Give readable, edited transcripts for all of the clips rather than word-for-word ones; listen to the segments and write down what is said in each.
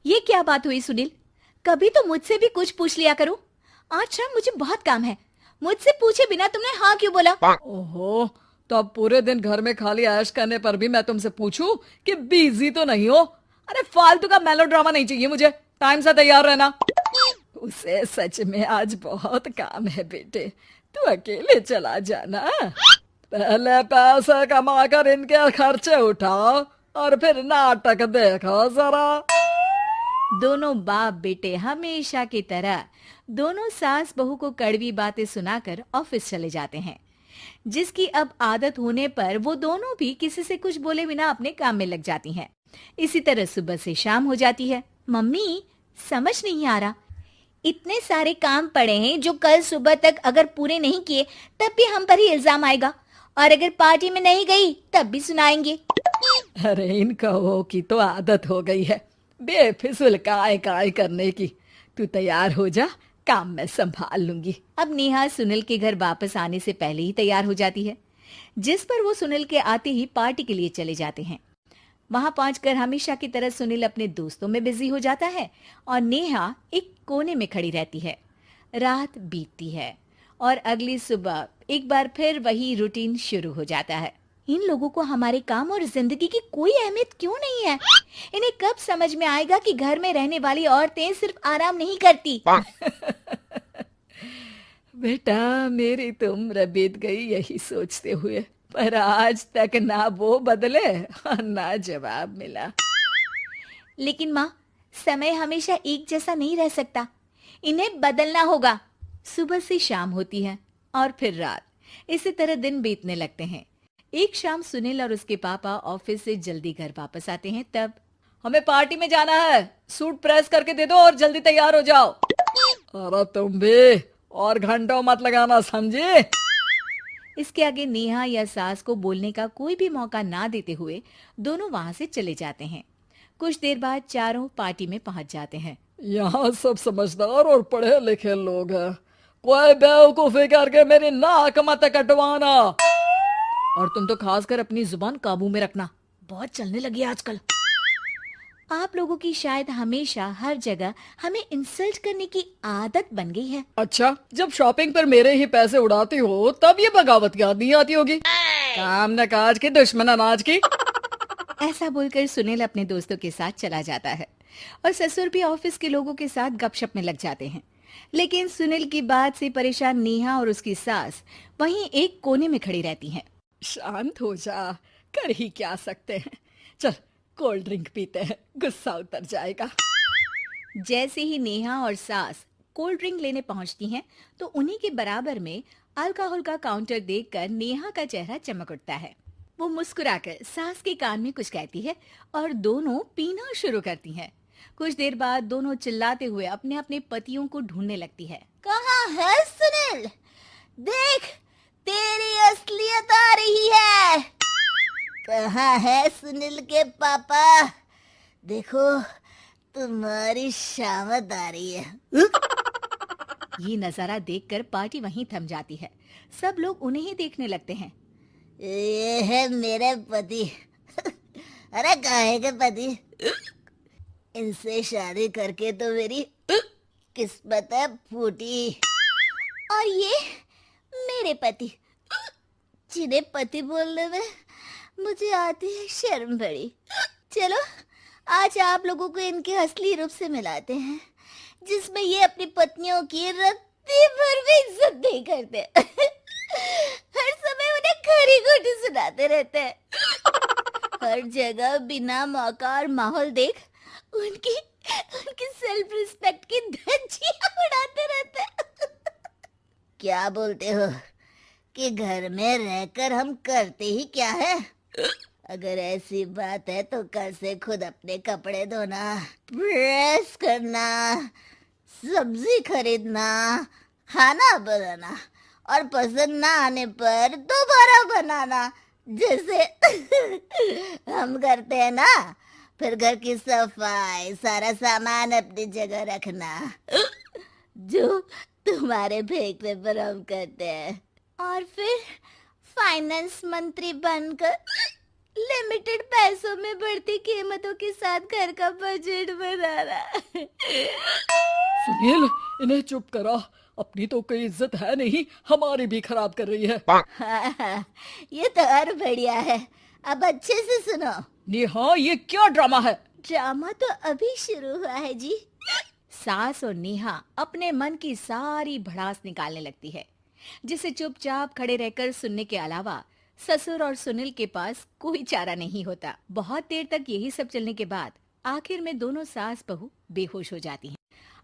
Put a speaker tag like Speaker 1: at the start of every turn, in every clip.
Speaker 1: ये क्या बात हुई सुनील? कभी तो मुझसे भी कुछ पूछ लिया करो। आज शाम मुझे बहुत काम है। मुझसे पूछे बिना तुमने हाँ क्यों बोला?
Speaker 2: ओहो, तो अब पूरे दिन घर में खाली ऐश करने पर भी मैं तुमसे पूछूं कि बिजी तो नहीं हो? अरे फालतू का मेलोड्रामा नहीं चाहिए मुझे। टाइम से तैयार रहना। उसे सच में आज बहुत काम है बेटे, तू अकेले चला जाना। पहले पैसे कमा कर इनके खर्चे उठाओ और फिर नाटक देखो जरा।
Speaker 1: दोनों बाप बेटे हमेशा की तरह दोनों सास बहू को कड़वी बातें सुनाकर ऑफिस चले जाते हैं, जिसकी अब आदत होने पर वो दोनों भी किसी से कुछ बोले बिना अपने काम में लग जाती हैं। इसी तरह सुबह से शाम हो जाती है। मम्मी, समझ नहीं आ रहा, इतने सारे काम पड़े हैं जो कल सुबह तक अगर पूरे नहीं किए तब भी हम पर ही इल्जाम आएगा, और अगर पार्टी में नहीं गई तब भी सुनाएंगे।
Speaker 2: अरे इन कहो की तो आदत हो गई है बेफिजुल काय काय करने की। तू तैयार हो जा, काम मैं संभाल लूंगी।
Speaker 1: अब नेहा सुनील के घर वापस आने से पहले ही तैयार हो जाती है, जिस पर वो सुनील के आते ही पार्टी के लिए चले जाते हैं। वहां पहुंचकर हमेशा की तरह सुनील अपने दोस्तों में बिजी हो जाता है और नेहा एक कोने में खड़ी रहती है। रात बीतती है और अगली सुबह एक बार फिर वही रूटीन शुरू हो जाता है। इन लोगों को हमारे काम और जिंदगी की कोई अहमियत क्यों नहीं है? इन्हें कब समझ में आएगा कि घर में रहने वाली औरतें सिर्फ आराम नहीं करती।
Speaker 2: बेटा मेरी तो उम्र बीत गई यही सोचते हुए, पर आज तक ना वो बदले और ना जवाब मिला।
Speaker 1: लेकिन माँ, समय हमेशा एक जैसा नहीं रह सकता, इन्हें बदलना होगा। सुबह से शाम होती है और फिर रात। इसी तरह दिन बीतने लगते हैं। एक शाम सुनील और उसके पापा ऑफिस से जल्दी घर वापस आते हैं। तब
Speaker 2: हमें पार्टी में जाना है, सूट प्रेस करके दे दो और जल्दी तैयार हो जाओ। अरे तुम भी और घंटों मत लगाना, समझे?
Speaker 1: इसके आगे नेहा या सास को बोलने का कोई भी मौका ना देते हुए दोनों वहां से चले जाते हैं। कुछ देर बाद चारों पार्टी में पहुंच जाते हैं।
Speaker 2: यहाँ सब समझदार और पढ़े लिखे लोग हैं, कोई बेवकूफी करके मेरी नाक मत कटवाना। और तुम तो खासकर अपनी जुबान काबू में रखना, बहुत चलने लगी है आजकल।
Speaker 1: आप लोगों की शायद हमेशा हर जगह हमें इंसल्ट करने की आदत बन गई है।
Speaker 2: अच्छा, जब शॉपिंग पर मेरे ही पैसे उड़ाती हो तब ये बगावत याद नहीं आती होगी। काम न काज की दुश्मन अनाज की।
Speaker 1: ऐसा बोलकर सुनील अपने दोस्तों के साथ चला जाता है और ससुर भी ऑफिस के लोगों के साथ गपशप में लग जाते हैं। लेकिन सुनील की बात से परेशान नेहा और उसकी सास वहीं एक कोने में खड़ी रहती हैं।
Speaker 2: शांत हो जा, कर ही क्या सकते हैं। चल कोल्ड ड्रिंक पीते हैं, गुस्सा उतर जाएगा।
Speaker 1: जैसे ही नेहा और सास कोल्ड ड्रिंक लेने पहुंचती हैं, तो उन्हीं के बराबर में अल्कोहल का काउंटर देखकर नेहा का चेहरा चमक उठता है। वो मुस्कुराकर सास के कान में कुछ कहती है और दोनों पीना शुरू करती हैं। कुछ देर बाद दोनों चिल्लाते हुए अपने अपने पतियों को ढूंढने लगती है।
Speaker 3: कहाँ है सुनील? देख, तेरी असलियत आ रही है। कहाँ है सुनील के पापा? देखो, तुम्हारी शामत आ रही है।
Speaker 1: ये नजारा देखकर पार्टी वहीं थम जाती है। सब लोग उन्हें ही देखने लगते हैं।
Speaker 3: ये है मेरे पति। अरे काहे के पति? इनसे शादी करके तो मेरी किस्मत है फूटी। और ये मेरे पति, जिन्हें पति बोलने में मुझे आती है शर्म बड़ी। चलो आज आप लोगों को इनके असली रूप से मिलाते हैं, जिसमें ये अपनी पत्नियों की रत्ती भर भी इज्जत नहीं करते। हर समय उन्हें खरी खोटी सुनाते रहते हैं। हर जगह बिना मौका और माहौल देख उनकी उनकी सेल्फ रिस्पेक्ट की धज्जियां उड़ाते रहते हैं। क्या बोलते हो कि घर में रहकर हम करते ही क्या है? अगर ऐसी बात है तो कल से खुद अपने कपड़े धोना, प्रेस करना, सब्जी खरीदना, खाना बनाना और पसंद ना आने पर दोबारा बनाना, जैसे हम करते हैं ना। फिर घर की सफाई, सारा सामान अपनी जगह रखना, जो तुम्हारे फेंकने पर हम करते हैं। और फिर फाइनेंस मंत्री बनकर लिमिटेड पैसों में बढ़ती कीमतों के साथ घर का बजट बनाना।
Speaker 2: सुनील, इन्हें चुप करा। अपनी तो कोई इज्जत है नहीं, हमारी भी खराब कर रही है।
Speaker 3: हाँ, ये तो और बढ़िया है। अब अच्छे से सुनो।
Speaker 2: नेहा, ये क्या ड्रामा है?
Speaker 3: ड्रामा तो अभी शुरू हुआ है जी।
Speaker 1: सास और नेहा अपने मन की सारी भड़ास निकालने लगती है, जिसे चुपचाप खड़े रहकर सुनने के अलावा ससुर और सुनील के पास कोई चारा नहीं होता। बहुत देर तक यही सब चलने के बाद आखिर में दोनों सास बहू बेहोश हो जाती हैं।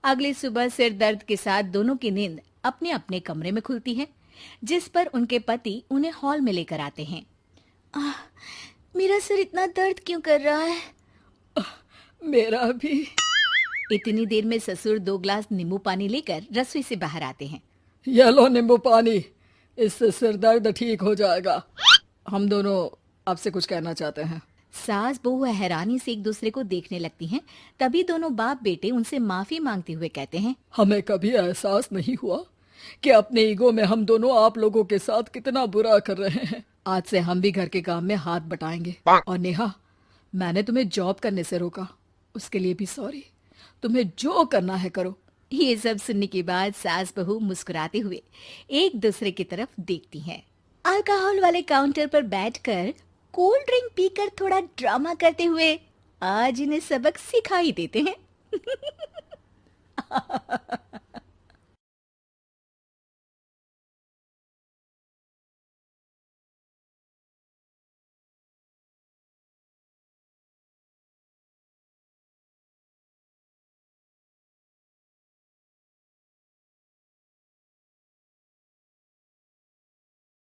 Speaker 1: अगली सुबह सिर दर्द के साथ दोनों की नींद अपने अपने कमरे में खुलती है, जिस पर उनके पति उन्हें हॉल में लेकर आते हैं।
Speaker 3: मेरा सिर इतना दर्द क्यों कर रहा है?
Speaker 2: मेरा भी।
Speaker 1: इतनी देर में ससुर 2 ग्लास नींबू पानी लेकर रसोई से बाहर आते हैं।
Speaker 2: ये लो नींबू पानी, इससे सिर दर्द ठीक हो जाएगा। हम दोनों आपसे कुछ कहना चाहते हैं।
Speaker 1: सास बहू हैरानी से एक दूसरे को देखने लगती हैं। तभी दोनों बाप बेटे उनसे माफी मांगते हुए कहते हैं,
Speaker 2: हमें कभी एहसास नहीं हुआ कि अपने ईगो में हम दोनों आप लोगों के साथ कितना बुरा कर रहे हैं। आज से हम भी घर के काम में हाथ बटाएंगे। और नेहा, मैंने तुम्हें जॉब करने से रोका, उसके लिए भी सॉरी। तुम्हें जो करना है करो।
Speaker 1: ये सब सुनने के बाद सास बहू मुस्कुराते हुए एक दूसरे की तरफ देखती हैं। अल्कोहल वाले काउंटर पर बैठकर कोल्ड ड्रिंक पीकर थोड़ा ड्रामा करते हुए आज इन्हें सबक सिखा ही देते हैं।